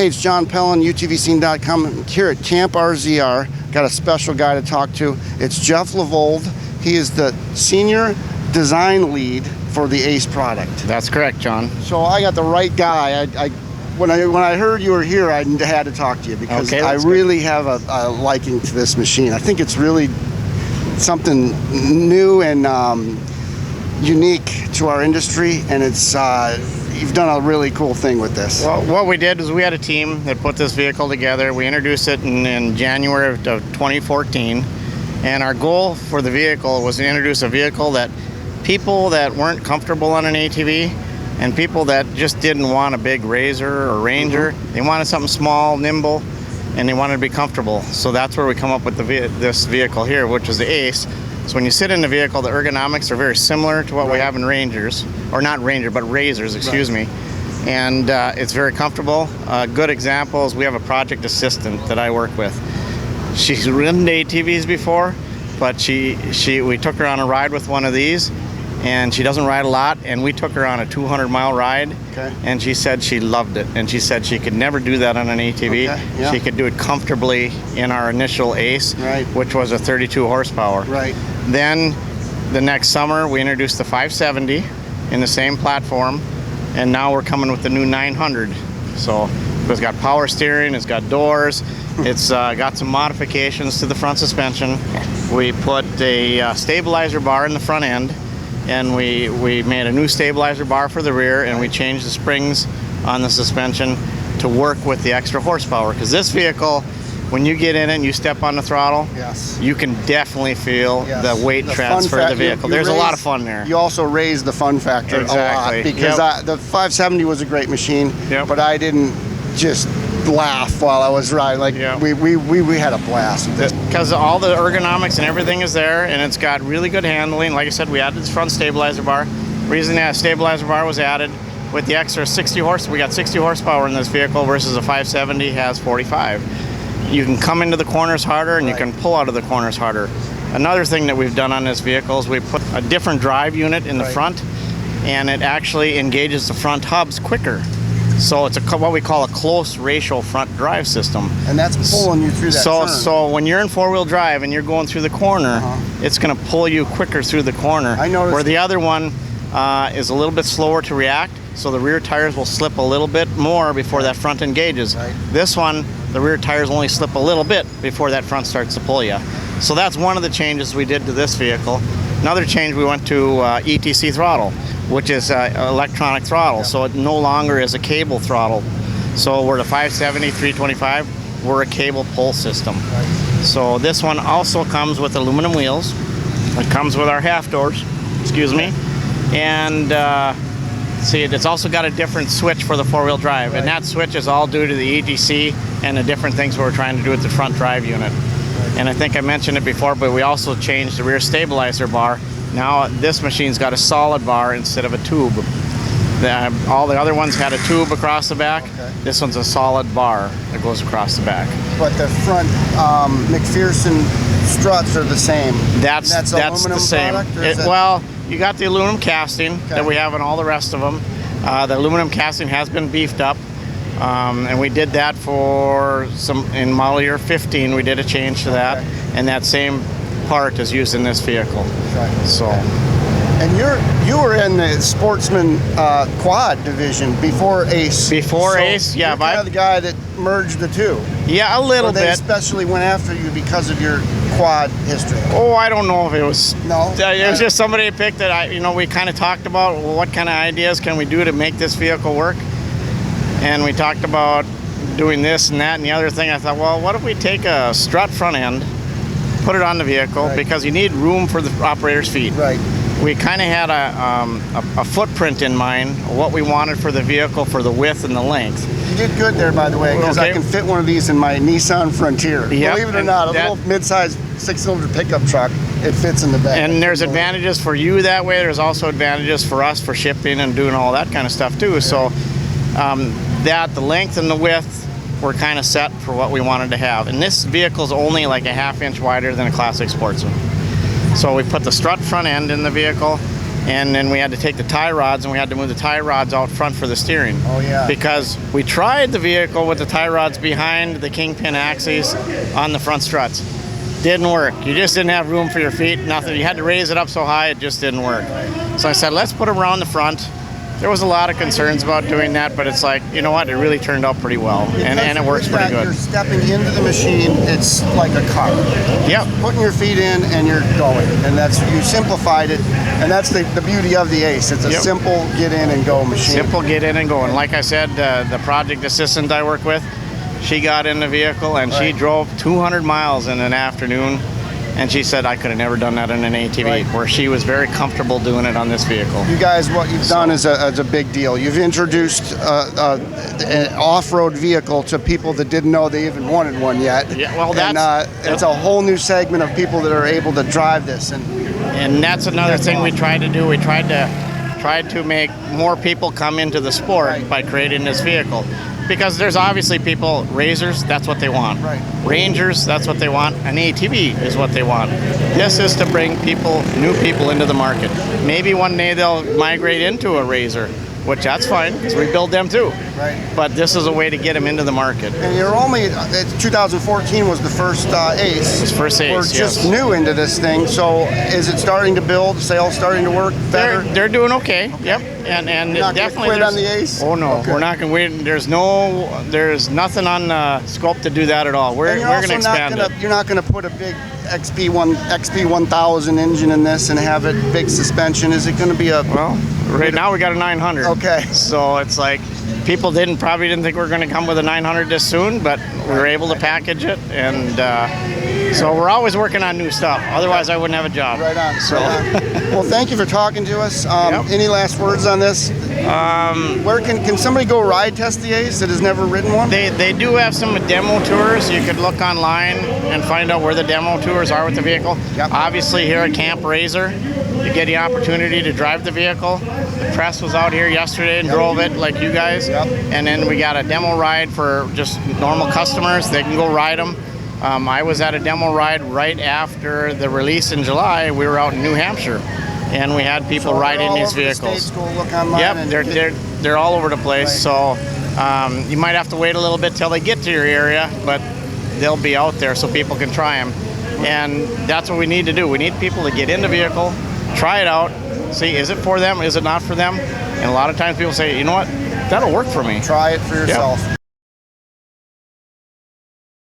Hey, it's John Pellan, UTVscene.com. Here at Camp RZR, got a special guy to talk to. It's Jeff Lovold. He is the senior design lead for the ACE product. That's correct, John. So I got the right guy. When I heard you were here, I had to talk to you because I really have a liking to this machine. I think it's really something new and unique to our industry, and it's you've done a really cool thing with this. Well, what we did is we had a team that put this vehicle together. We introduced it in January of 2014, and our goal for the vehicle was to introduce a vehicle that people that weren't comfortable on an ATV and people that just didn't want a big Razor or Ranger, they wanted something small, nimble, and they wanted to be comfortable. So that's where we come up with this vehicle here, which is the ACE. So when you sit in the vehicle, the ergonomics are very similar to what we have in Rangers, or not Ranger, but Razors, excuse me. And it's very comfortable. A good example is we have a project assistant that I work with. She's ridden ATVs before, but we took her on a ride with one of these, and she doesn't ride a lot, and we took her on a 200-mile ride, and she said she loved it, and she said she could never do that on an ATV. She could do it comfortably in our initial ACE, which was a 32 horsepower. Then the next summer we introduced the 570 in the same platform, and now we're coming with the new 900. So it's got power steering, it's got doors, it's got some modifications to the front suspension. We put a stabilizer bar in the front end, and we made a new stabilizer bar for the rear, and we changed the springs on the suspension to work with the extra horsepower, because this vehicle, when you get in it and you step on the throttle, you can definitely feel the weight transfer of the vehicle. There's a lot of fun there. You also raised the fun factor a lot, because the 570 was a great machine, but I didn't just laugh while I was riding. Like we had a blast with this. Because all the ergonomics and everything is there, and it's got really good handling. Like I said, we added this front stabilizer bar. The reason that stabilizer bar was added, with the extra 60 horse, we got 60 horsepower in this vehicle versus a 570 has 45. You can come into the corners harder, and you can pull out of the corners harder. Another thing that we've done on this vehicle is we put a different drive unit in the front, and it actually engages the front hubs quicker. So it's what we call a close ratio front drive system. And that's pulling you through that turn. So when you're in four-wheel drive and you're going through the corner, it's going to pull you quicker through the corner. I noticed. Where the other one is a little bit slower to react, so the rear tires will slip a little bit more before that front engages. This one, the rear tires only slip a little bit before that front starts to pull you. So that's one of the changes we did to this vehicle. Another change, we went to ETC throttle, which is electronic throttle, so it no longer is a cable throttle. So we're the 570, 325, we're a cable pull system. So this one also comes with aluminum wheels. It comes with our half doors, excuse me, and see, it's also got a different switch for the four-wheel drive, and that switch is all due to the ETC and the different things we're trying to do with the front drive unit. And I think I mentioned it before, but we also changed the rear stabilizer bar. Now this machine's got a solid bar instead of a tube. All the other ones had a tube across the back. This one's a solid bar that goes across the back. But the front McPherson struts are the same. That's aluminum the same. Well, you got the aluminum casting that we have on all the rest of them. The aluminum casting has been beefed up. And we did that for in model year 15, we did a change to that, and that same part is used in this vehicle. So, and you were in the Sportsman quad division before ACE. Before ACE, yeah. You're kind of the guy that merged the two. Yeah, a little bit. They especially went after you because of your quad history. Oh, I don't know if it was. No. It was just somebody picked it. We kind of talked about, well, what kind of ideas can we do to make this vehicle work. And we talked about doing this and that and the other thing. I thought, well, what if we take a strut front end, put it on the vehicle, because you need room for the operator's feet. We kind of had a footprint in mind, what we wanted for the vehicle, for the width and the length. You did good there, by the way, because I can fit one of these in my Nissan Frontier. Believe it or not, a little mid-sized 6-cylinder pickup truck, it fits in the back. And there's advantages for you that way. There's also advantages for us for shipping and doing all that kind of stuff too. So the length and the width were kind of set for what we wanted to have. And this vehicle is only like a ½ inch wider than a classic Sportsman. So we put the strut front end in the vehicle, And then we had to take the tie rods and we had to move the tie rods out front for the steering. Oh, yeah. Because we tried the vehicle with the tie rods behind the kingpin axes on the front struts. Didn't work. You just didn't have room for your feet, nothing. You had to raise it up so high, it just didn't work. So I said, let's put them around the front. There was a lot of concerns about doing that, but it's like, you know what, it really turned out pretty well, and it works pretty good. You're stepping into the machine, it's like a car. Yep. Putting your feet in and you're going, and you simplified it, and that's the beauty of the Ace. It's a simple get in and go machine. Simple get in and go, and like I said, the project assistant I work with, she got in the vehicle and she drove 200 miles in an afternoon. And she said, I could have never done that in an ATV, where she was very comfortable doing it on this vehicle. You guys, what you've done is a big deal. You've introduced an off-road vehicle to people that didn't know they even wanted one yet. Yeah, well, it's a whole new segment of people that are able to drive this. And that's another thing we tried to do. We tried to make more people come into the sport by creating this vehicle. Because there's obviously people, racers, that's what they want. Right. Rangers, that's what they want. An ATV is what they want. This is to bring new people into the market. Maybe one day they'll migrate into a razor, which that's fine, because we build them too. Right. But this is a way to get them into the market. And you're only, 2014 was the first Ace. It's first Ace, We're just new into this thing, so is it starting to build, sales starting to work better? They're doing okay. Yep. And you're not definitely quit on the Ace? Oh no, we're not going to wait. There's nothing on the scope to do that at all. We're going to expand it. You're not going to put a big XP 1000 engine in this and have it big suspension. Is it going to be Right now we got a 900. Okay. So it's like people probably didn't think we were going to come with a 900 this soon, but we were able to package it, and so we're always working on new stuff. Otherwise, I wouldn't have a job. Right on. So, right on. Well, thank you for talking to us. Any last words on this? Where can somebody go ride test the Ace that has never ridden one? They do have some demo tours. You could look online and find out where the demo tours are with the vehicle. Yep. Obviously, here at Camp Razor, you get the opportunity to drive the vehicle. The press was out here yesterday and drove it like you guys. Yep. And then we got a demo ride for just normal customers. They can go ride them. I was at a demo ride right after the release in July. We were out in New Hampshire, and we had people riding these vehicles. Go look online. Yep, they're all over the place. Right. So you might have to wait a little bit till they get to your area, but they'll be out there so people can try them. And that's what we need to do. We need people to get in the vehicle, try it out, see, is it for them, is it not for them? And a lot of times people say, you know what, that'll work for me. Try it for yourself. Yep.